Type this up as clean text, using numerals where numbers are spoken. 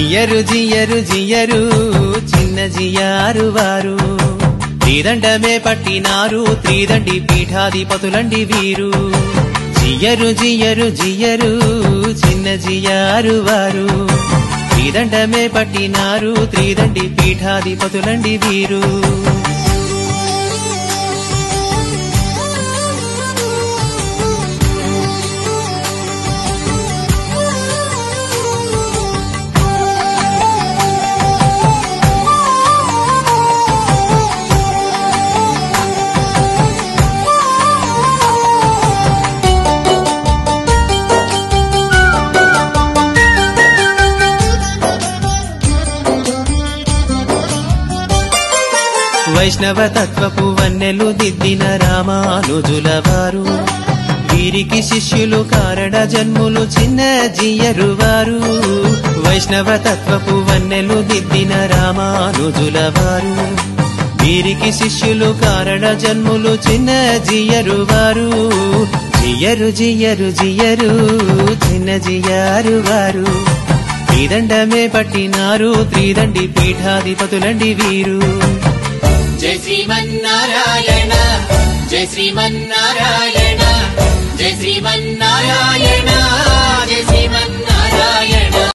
జియరు జియరు జియరు చిన్న జియారు వారు త్రిదండమే పట్టినారు త్రిదండి పీఠాధిపతులండి వీరు జియరు జియరు జియరు చిన్న జియారు వారు త్రిదండమే పట్టినారు త్రిదండి పీఠాధిపతులండి వీరు వైష్ణవ తత్వపు వన్నెలు దిద్దిన రామానుజుల వారు వీరికి శిష్యులు కారణ జన్ములు చిన్న జియరు వారు వైష్ణవ తత్వపు వన్నెలు దిద్దిన రామానుజుల వారు వీరికి శిష్యులు కారణ జన్ములు చిన్న జియరు వారు జియరు జియరు జియరు చిన్న జియారు వారు త్రిదండమే పట్టినారు త్రిదండి పీఠాధిపతులండి వీరు జై శ్రీమన్నారాయణ జై శ్రీమన్నారాయణ జై శ్రీమన్నారాయణ జై శ్రీమన్నారాయణ